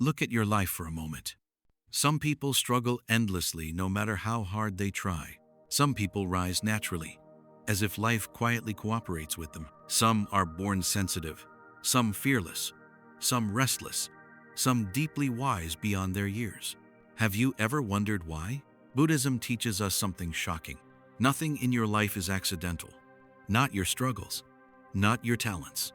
Look at your life for a moment. Some people struggle endlessly no matter how hard they try. Some people rise naturally, as if life quietly cooperates with them. Some are born sensitive, some fearless, some restless, some deeply wise beyond their years. Have you ever wondered why? Buddhism teaches us something shocking. Nothing in your life is accidental. Not your struggles, not your talents,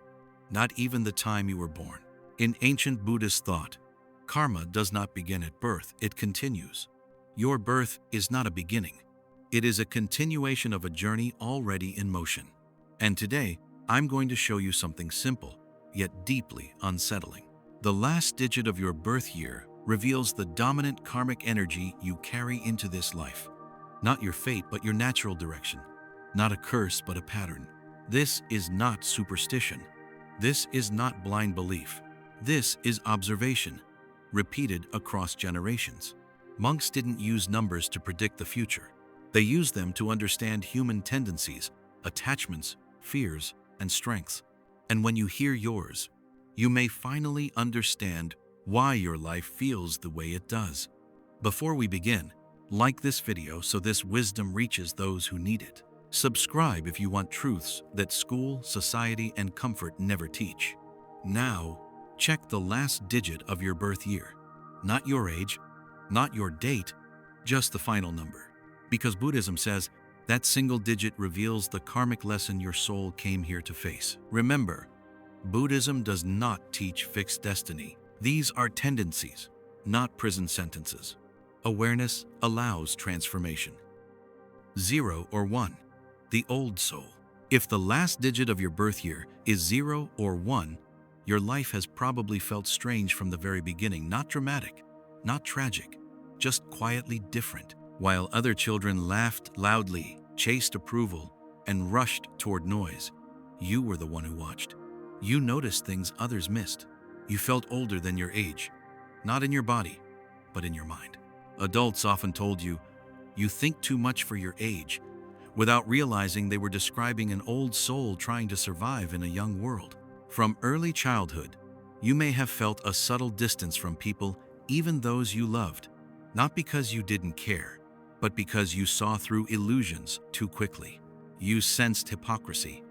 not even the time you were born. In ancient Buddhist thought, karma does not begin at birth, it continues. Your birth is not a beginning. It is a continuation of a journey already in motion. And today, I'm going to show you something simple, yet deeply unsettling. The last digit of your birth year reveals the dominant karmic energy you carry into this life. Not your fate, but your natural direction. Not a curse, but a pattern. This is not superstition. This is not blind belief. This is observation, repeated across generations. Monks didn't use numbers to predict the future. They used them to understand human tendencies, attachments, fears, and strengths. And when you hear yours, you may finally understand why your life feels the way it does. Before we begin, like this video so this wisdom reaches those who need it. Subscribe if you want truths that school, society, and comfort never teach. Now, check the last digit of your birth year. Not your age, not your date, just the final number. Because Buddhism says that single digit reveals the karmic lesson your soul came here to face. Remember, Buddhism does not teach fixed destiny. These are tendencies, not prison sentences. Awareness allows transformation. 0 or 1, the old soul. If the last digit of your birth year is 0 or 1, your life has probably felt strange from the very beginning, not dramatic, not tragic, just quietly different. While other children laughed loudly, chased approval, and rushed toward noise, you were the one who watched. You noticed things others missed. You felt older than your age, not in your body, but in your mind. Adults often told you, you think too much for your age, without realizing they were describing an old soul trying to survive in a young world. From early childhood, you may have felt a subtle distance from people, even those you loved, not because you didn't care, but because you saw through illusions too quickly. You sensed hypocrisy,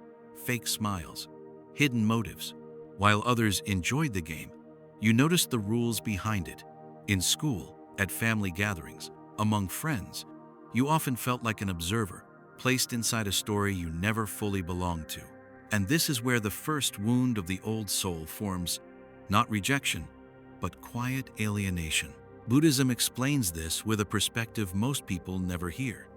fake smiles, hidden motives. While others enjoyed the game, you noticed the rules behind it. In school, at family gatherings, among friends, you often felt like an observer, placed inside a story you never fully belonged to. And this is where the first wound of the old soul forms, not rejection, but quiet alienation. Buddhism explains this with a perspective most people never hear.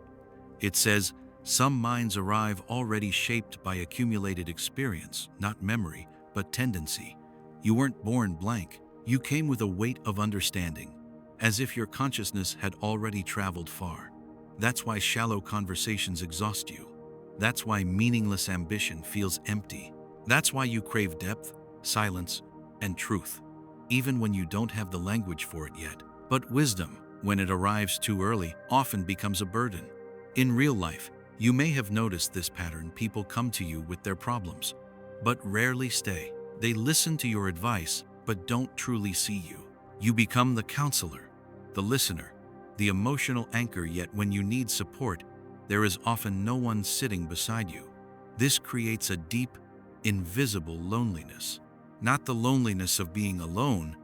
It says, some minds arrive already shaped by accumulated experience, not memory, but tendency. You weren't born blank. You came with a weight of understanding, as if your consciousness had already traveled far. That's why shallow conversations exhaust you. That's why meaningless ambition feels empty. That's why you crave depth, silence, and truth, even when you don't have the language for it yet. But wisdom, when it arrives too early, often becomes a burden. In real life, you may have noticed this pattern. People come to you with their problems, but rarely stay. They listen to your advice, but don't truly see you. You become the counselor, the listener, the emotional anchor, yet when you need support, there is often no one sitting beside you. This creates a deep, invisible loneliness. Not the loneliness of being alone,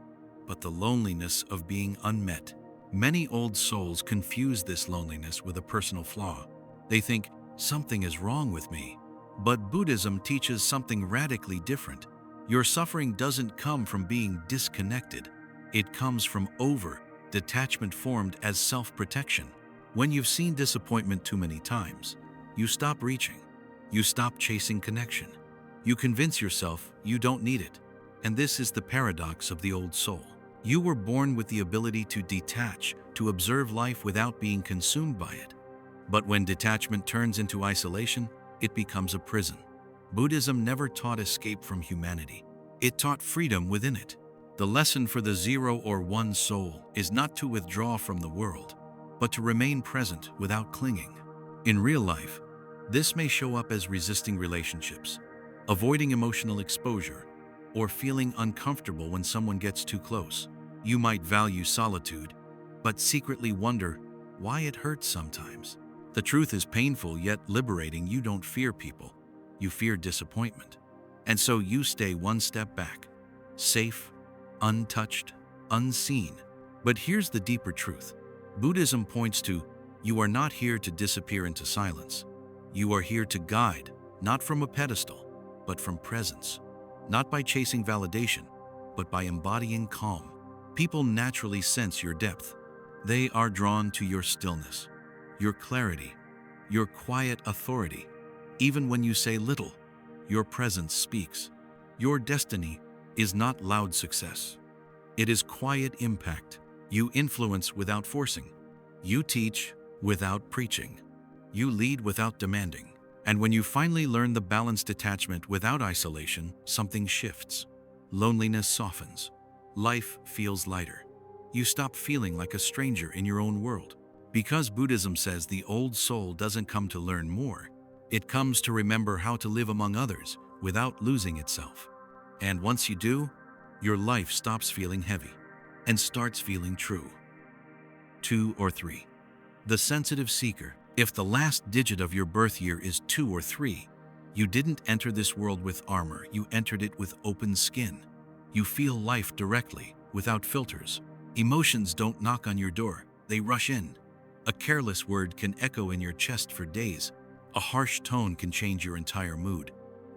but the loneliness of being unmet. Many old souls confuse this loneliness with a personal flaw. They think, something is wrong with me. But Buddhism teaches something radically different. Your suffering doesn't come from being disconnected. It comes from detachment formed as self-protection. When you've seen disappointment too many times, you stop reaching. You stop chasing connection. You convince yourself you don't need it. And this is the paradox of the old soul. You were born with the ability to detach, to observe life without being consumed by it. But when detachment turns into isolation, it becomes a prison. Buddhism never taught escape from humanity. It taught freedom within it. The lesson for the 0 or 1 soul is not to withdraw from the world, but to remain present without clinging. In real life, this may show up as resisting relationships, avoiding emotional exposure, or feeling uncomfortable when someone gets too close. You might value solitude, but secretly wonder why it hurts sometimes. The truth is painful yet liberating. You don't fear people. You fear disappointment. And so you stay one step back, safe, untouched, unseen. But here's the deeper truth. Buddhism points to, you are not here to disappear into silence. You are here to guide, not from a pedestal, but from presence. Not by chasing validation, but by embodying calm. People naturally sense your depth. They are drawn to your stillness, your clarity, your quiet authority. Even when you say little, your presence speaks. Your destiny is not loud success. It is quiet impact. You influence without forcing. You teach without preaching. You lead without demanding. And when you finally learn the balanced detachment without isolation, something shifts. Loneliness softens. Life feels lighter. You stop feeling like a stranger in your own world. Because Buddhism says the old soul doesn't come to learn more. It comes to remember how to live among others without losing itself. And once you do, your life stops feeling heavy and starts feeling true. 2 or 3. The sensitive seeker. If the last digit of your birth year is 2 or 3, you didn't enter this world with armor, you entered it with open skin. You feel life directly, without filters. Emotions don't knock on your door, they rush in. A careless word can echo in your chest for days. A harsh tone can change your entire mood.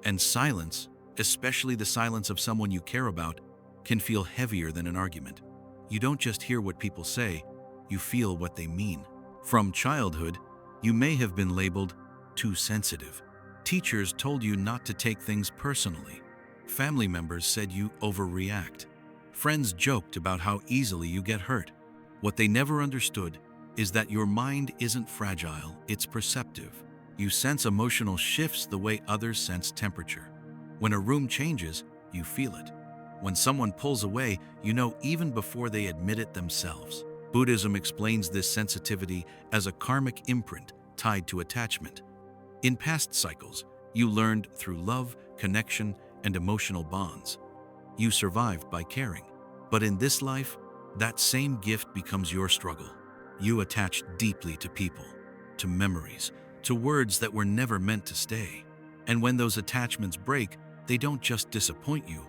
And silence, especially the silence of someone you care about, can feel heavier than an argument. You don't just hear what people say, you feel what they mean. From childhood, you may have been labeled too sensitive. Teachers told you not to take things personally. Family members said you overreact. Friends joked about how easily you get hurt. What they never understood is that your mind isn't fragile, it's perceptive. You sense emotional shifts the way others sense temperature. When a room changes, you feel it. When someone pulls away, you know even before they admit it themselves. Buddhism explains this sensitivity as a karmic imprint tied to attachment. In past cycles, you learned through love, connection, and emotional bonds. You survived by caring. But in this life, that same gift becomes your struggle. You attach deeply to people, to memories, to words that were never meant to stay. And when those attachments break, they don't just disappoint you,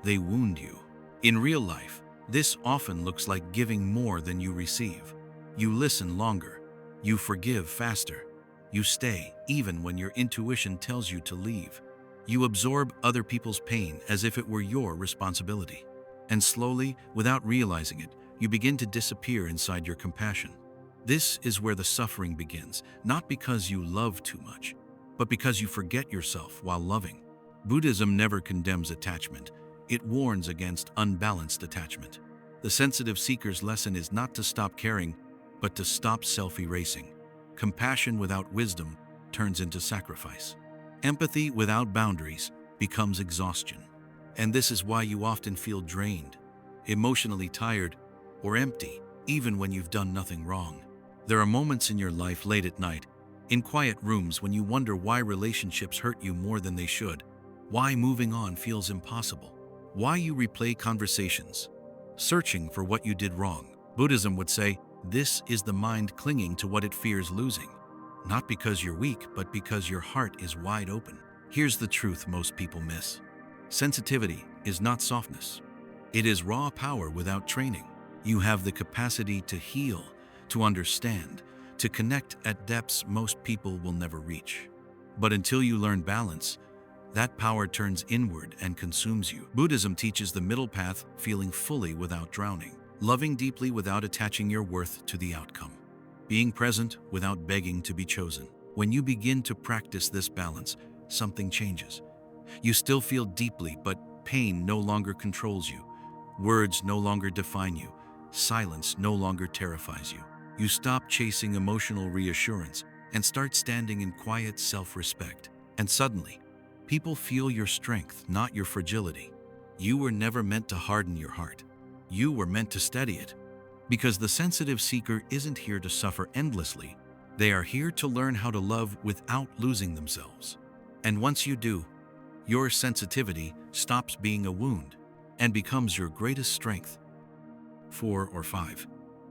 they wound you. In real life, this often looks like giving more than you receive. You listen longer. You forgive faster. You stay even when your intuition tells you to leave. You absorb other people's pain as if it were your responsibility. And slowly, without realizing it, you begin to disappear inside your compassion. This is where the suffering begins, not because you love too much, but because you forget yourself while loving. Buddhism never condemns attachment. It warns against unbalanced attachment. The sensitive seeker's lesson is not to stop caring, but to stop self-erasing. Compassion without wisdom turns into sacrifice. Empathy without boundaries becomes exhaustion. And this is why you often feel drained, emotionally tired, or empty, even when you've done nothing wrong. There are moments in your life late at night, in quiet rooms, when you wonder why relationships hurt you more than they should, why moving on feels impossible, why you replay conversations, searching for what you did wrong. Buddhism would say, this is the mind clinging to what it fears losing. Not because you're weak, but because your heart is wide open. Here's the truth most people miss. Sensitivity is not softness. It is raw power without training. You have the capacity to heal, to understand, to connect at depths most people will never reach. But until you learn balance, that power turns inward and consumes you. Buddhism teaches the middle path, feeling fully without drowning, loving deeply without attaching your worth to the outcome, being present without begging to be chosen. When you begin to practice this balance, something changes. You still feel deeply, but pain no longer controls you. Words no longer define you. Silence no longer terrifies you. You stop chasing emotional reassurance and start standing in quiet self-respect. And suddenly, people feel your strength, not your fragility. You were never meant to harden your heart. You were meant to steady it. Because the sensitive seeker isn't here to suffer endlessly. They are here to learn how to love without losing themselves. And once you do, your sensitivity stops being a wound and becomes your greatest strength. 4 or 5.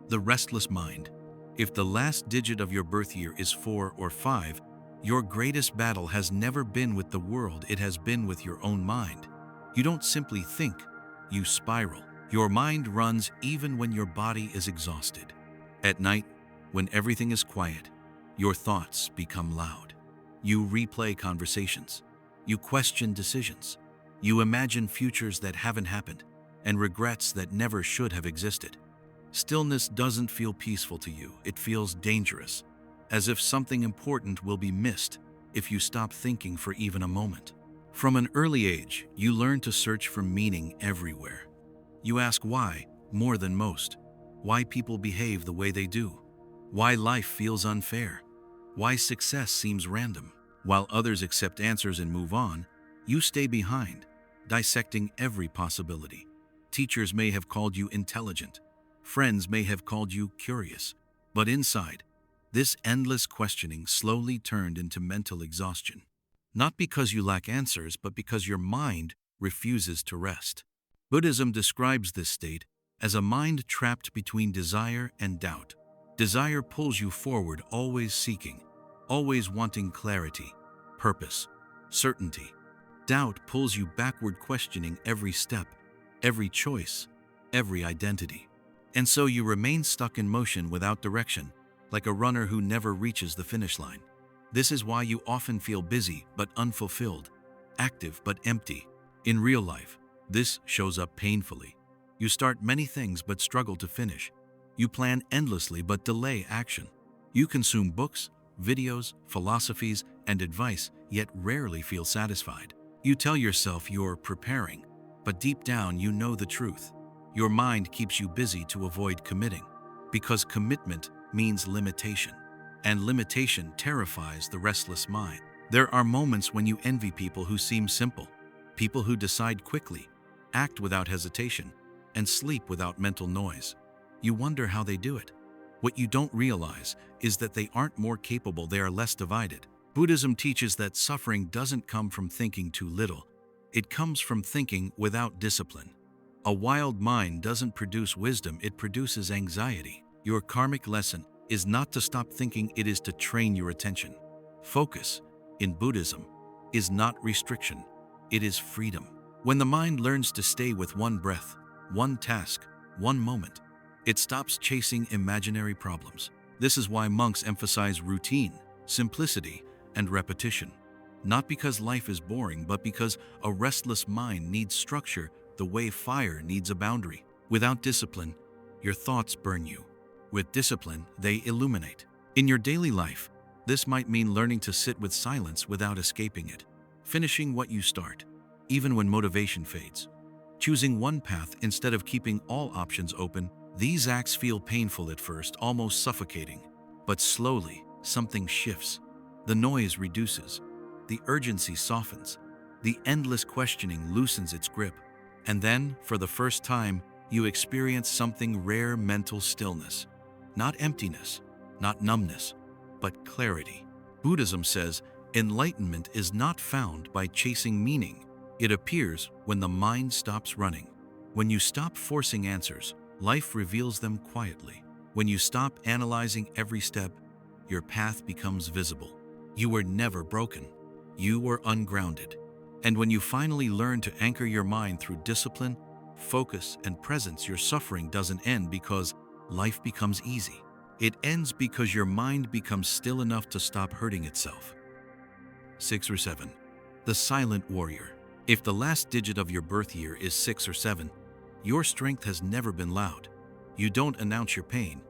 The restless mind. If the last digit of your birth year is 4 or 5, your greatest battle has never been with the world, it has been with your own mind. You don't simply think, you spiral. Your mind runs even when your body is exhausted. At night, when everything is quiet, your thoughts become loud. You replay conversations. You question decisions. You imagine futures that haven't happened and regrets that never should have existed. Stillness doesn't feel peaceful to you, it feels dangerous, as if something important will be missed if you stop thinking for even a moment. From an early age, you learn to search for meaning everywhere. You ask why more than most, why people behave the way they do, why life feels unfair, why success seems random. While others accept answers and move on, you stay behind, dissecting every possibility. Teachers may have called you intelligent, friends may have called you curious, but inside, this endless questioning slowly turned into mental exhaustion. Not because you lack answers, but because your mind refuses to rest. Buddhism describes this state as a mind trapped between desire and doubt. Desire pulls you forward, always seeking, always wanting clarity, purpose, certainty. Doubt pulls you backward, questioning every step, every choice, every identity. And so you remain stuck in motion without direction, like a runner who never reaches the finish line. This is why you often feel busy but unfulfilled, active but empty. In real life, this shows up painfully. You start many things but struggle to finish. You plan endlessly but delay action. You consume books, videos, philosophies, and advice, yet rarely feel satisfied. You tell yourself you're preparing, but deep down you know the truth. Your mind keeps you busy to avoid committing, because commitment means limitation, and limitation terrifies the restless mind. There are moments when you envy people who seem simple, people who decide quickly, act without hesitation, and sleep without mental noise. You wonder how they do it. What you don't realize is that they aren't more capable, they are less divided. Buddhism teaches that suffering doesn't come from thinking too little. It comes from thinking without discipline. A wild mind doesn't produce wisdom, it produces anxiety. Your karmic lesson is not to stop thinking, it is to train your attention. Focus, in Buddhism, is not restriction, it is freedom. When the mind learns to stay with one breath, one task, one moment, it stops chasing imaginary problems. This is why monks emphasize routine, simplicity, and repetition. Not because life is boring, but because a restless mind needs structure the way fire needs a boundary. Without discipline, your thoughts burn you. With discipline, they illuminate. In your daily life, this might mean learning to sit with silence without escaping it, finishing what you start, even when motivation fades, choosing one path instead of keeping all options open. These acts feel painful at first, almost suffocating, but slowly something shifts. The noise reduces, the urgency softens, the endless questioning loosens its grip, and then, for the first time, you experience something rare: mental stillness. Not emptiness, not numbness, but clarity. Buddhism says enlightenment is not found by chasing meaning. It appears when the mind stops running. When you stop forcing answers, life reveals them quietly. When you stop analyzing every step, your path becomes visible. You were never broken. You were ungrounded. And when you finally learn to anchor your mind through discipline, focus, and presence, your suffering doesn't end because life becomes easy. It ends because your mind becomes still enough to stop hurting itself. 6 or 7. The silent warrior. If the last digit of your birth year is 6 or 7, your strength has never been loud. You don't announce your pain.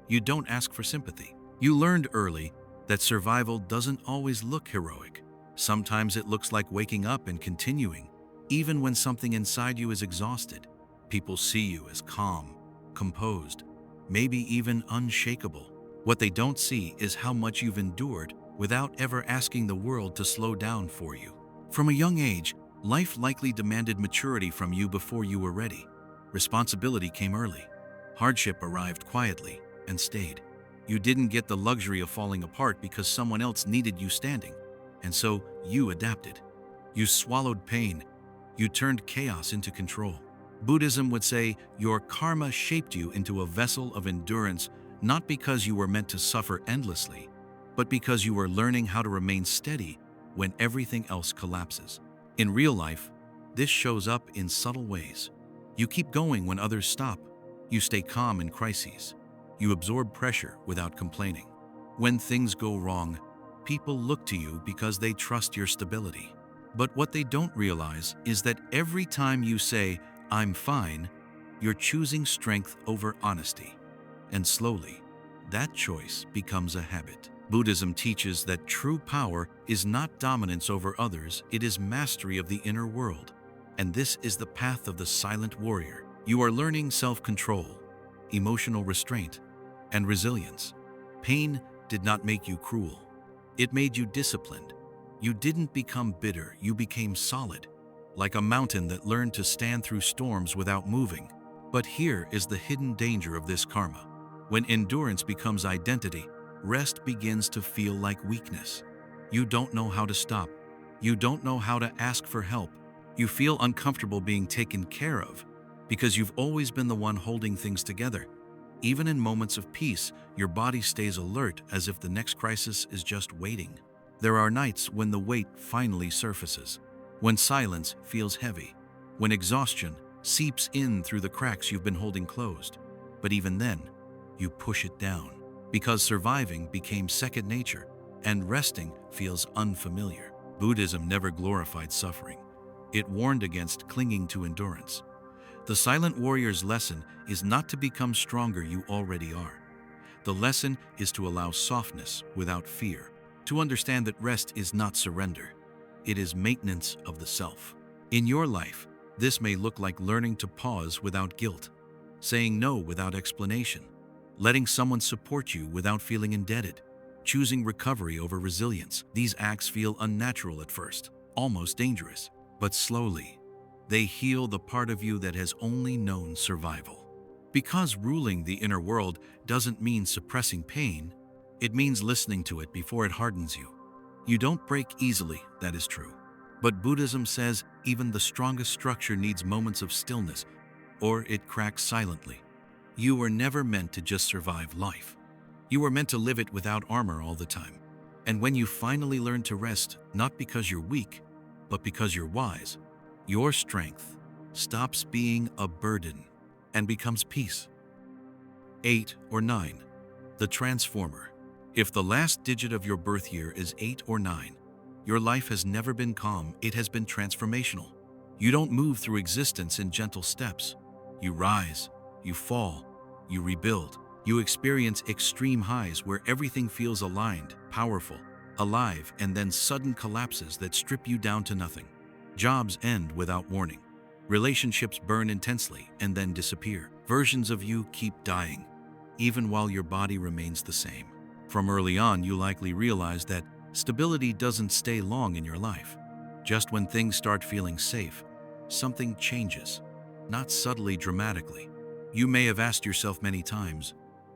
You don't ask for sympathy. You learned early that survival doesn't always look heroic. Sometimes it looks like waking up and continuing, even when something inside you is exhausted. People see you as calm, composed, maybe even unshakable. What they don't see is how much you've endured without ever asking the world to slow down for you. From a young age, life likely demanded maturity from you before you were ready. Responsibility came early. Hardship arrived quietly and stayed. You didn't get the luxury of falling apart because someone else needed you standing. And so you adapted. You swallowed pain. You turned chaos into control. Buddhism would say your karma shaped you into a vessel of endurance, not because you were meant to suffer endlessly, but because you were learning how to remain steady when everything else collapses. In real life, this shows up in subtle ways. You keep going when others stop. You stay calm in crises. You absorb pressure without complaining. When things go wrong, people look to you because they trust your stability. But what they don't realize is that every time you say, "I'm fine," you're choosing strength over honesty. And slowly, that choice becomes a habit. Buddhism teaches that true power is not dominance over others, it is mastery of the inner world. And this is the path of the silent warrior. You are learning self-control, emotional restraint, and resilience. Pain did not make you cruel. It made you disciplined. You didn't become bitter, you became solid, like a mountain that learned to stand through storms without moving. But here is the hidden danger of this karma. When endurance becomes identity, rest begins to feel like weakness. You don't know how to stop. You don't know how to ask for help. You feel uncomfortable being taken care of because you've always been the one holding things together. Even in moments of peace, your body stays alert as if the next crisis is just waiting. There are nights when the weight finally surfaces, when silence feels heavy, when exhaustion seeps in through the cracks you've been holding closed. But even then, you push it down, because surviving became second nature and resting feels unfamiliar. Buddhism never glorified suffering. It warned against clinging to endurance. The silent warrior's lesson is not to become stronger, you already are. The lesson is to allow softness without fear, to understand that rest is not surrender. It is maintenance of the self. In your life, this may look like learning to pause without guilt, saying no without explanation, letting someone support you without feeling indebted, choosing recovery over resilience. These acts feel unnatural at first, almost dangerous, but slowly, they heal the part of you that has only known survival. Because ruling the inner world doesn't mean suppressing pain, it means listening to it before it hardens you. You don't break easily, that is true. But Buddhism says even the strongest structure needs moments of stillness, or it cracks silently. You were never meant to just survive life. You were meant to live it without armor all the time. And when you finally learn to rest, not because you're weak, but because you're wise, your strength stops being a burden and becomes peace. 8 or 9. The transformer. If the last digit of your birth year is 8 or 9, your life has never been calm, it has been transformational. You don't move through existence in gentle steps. You rise, you fall, you rebuild. You experience extreme highs where everything feels aligned, powerful, alive, and then sudden collapses that strip you down to nothing. Jobs end without warning. Relationships burn intensely and then disappear. Versions of you keep dying, even while your body remains the same. From early on, you likely realize that stability doesn't stay long in your life. Just when things start feeling safe, something changes, not subtly, dramatically. You may have asked yourself many times,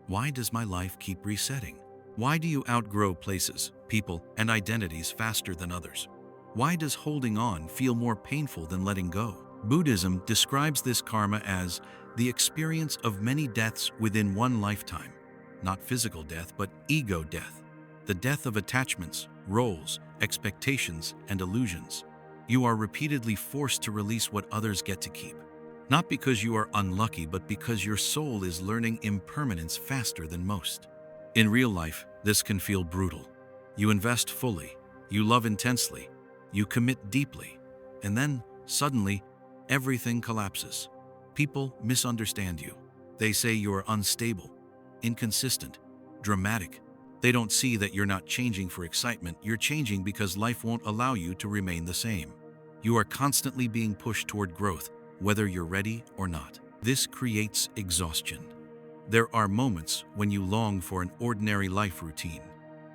why does my life keep resetting? Why do you outgrow places, people, and identities faster than others? Why does holding on feel more painful than letting go? Buddhism describes this karma as the experience of many deaths within one lifetime. Not physical death, but ego death. The death of attachments, roles, expectations, and illusions. You are repeatedly forced to release what others get to keep. Not because you are unlucky, but because your soul is learning impermanence faster than most. In real life, this can feel brutal. You invest fully, you love intensely, you commit deeply, and then, suddenly, everything collapses. People misunderstand you. They say you're unstable, inconsistent, dramatic. They don't see that you're not changing for excitement, you're changing because life won't allow you to remain the same. You are constantly being pushed toward growth, whether you're ready or not. This creates exhaustion. There are moments when you long for an ordinary life routine,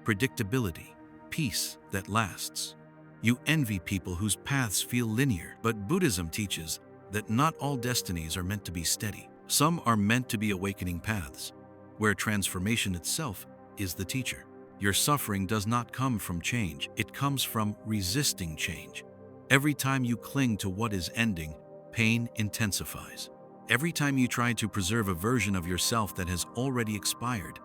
predictability, peace that lasts. You envy people whose paths feel linear, but Buddhism teaches that not all destinies are meant to be steady. Some are meant to be awakening paths, where transformation itself is the teacher. Your suffering does not come from change, it comes from resisting change. Every time you cling to what is ending, pain intensifies. Every time you try to preserve a version of yourself that has already expired,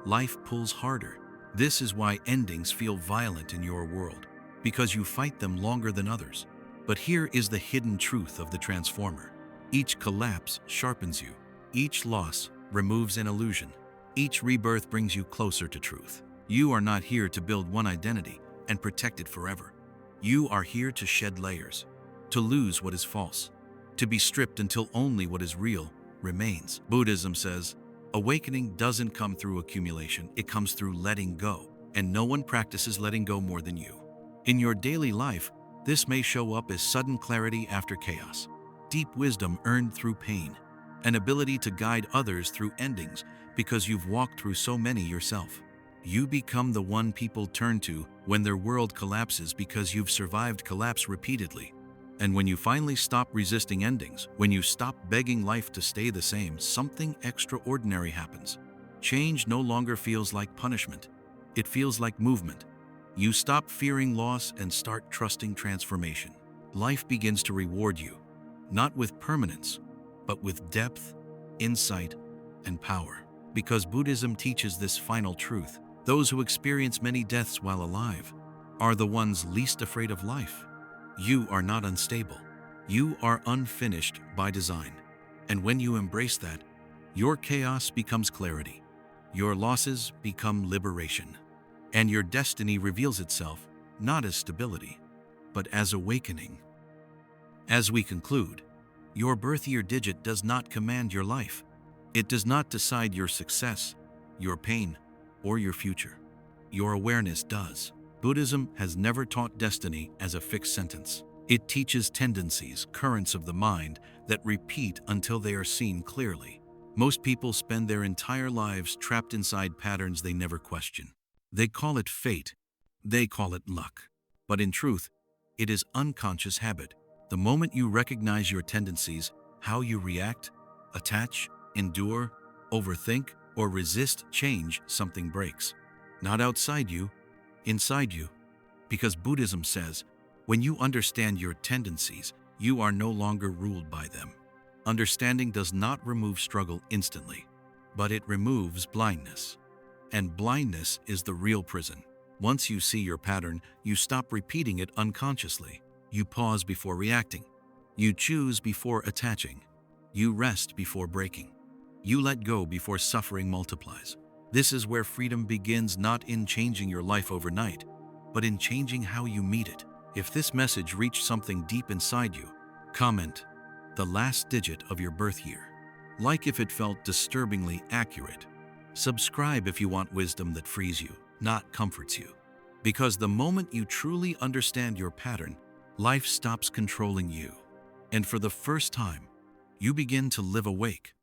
life pulls harder. This is why endings feel violent in your world, because you fight them longer than others. But here is the hidden truth of the transformer. Each collapse sharpens you. Each loss removes an illusion. Each rebirth brings you closer to truth. You are not here to build one identity and protect it forever. You are here to shed layers, to lose what is false, to be stripped until only what is real remains. Buddhism says, awakening doesn't come through accumulation, it comes through letting go. And no one practices letting go more than you. In your daily life, this may show up as sudden clarity after chaos, deep wisdom earned through pain, an ability to guide others through endings because you've walked through so many yourself. You become the one people turn to when their world collapses because you've survived collapse repeatedly. And when you finally stop resisting endings, when you stop begging life to stay the same, something extraordinary happens. Change no longer feels like punishment. It feels like movement. You stop fearing loss and start trusting transformation. Life begins to reward you, not with permanence, but with depth, insight, and power. Because Buddhism teaches this final truth, those who experience many deaths while alive are the ones least afraid of life. You are not unstable. You are unfinished by design. And when you embrace that, your chaos becomes clarity. Your losses become liberation. And your destiny reveals itself not as stability, but as awakening. As we conclude, your birth year digit does not command your life. It does not decide your success, your pain, or your future. Your awareness does. Buddhism has never taught destiny as a fixed sentence. It teaches tendencies, currents of the mind that repeat until they are seen clearly. Most people spend their entire lives trapped inside patterns they never question. They call it fate. They call it luck. But in truth, it is unconscious habit. The moment you recognize your tendencies, how you react, attach, endure, overthink, or resist change, something breaks. Not outside you, inside you. Because Buddhism says, when you understand your tendencies, you are no longer ruled by them. Understanding does not remove struggle instantly, but it removes blindness. And blindness is the real prison. Once you see your pattern, you stop repeating it unconsciously. You pause before reacting. You choose before attaching. You rest before breaking. You let go before suffering multiplies. This is where freedom begins, not in changing your life overnight, but in changing how you meet it. If this message reached something deep inside you, comment the last digit of your birth year. Like if it felt disturbingly accurate. Subscribe if you want wisdom that frees you, not comforts you. Because the moment you truly understand your pattern, life stops controlling you. And for the first time, you begin to live awake.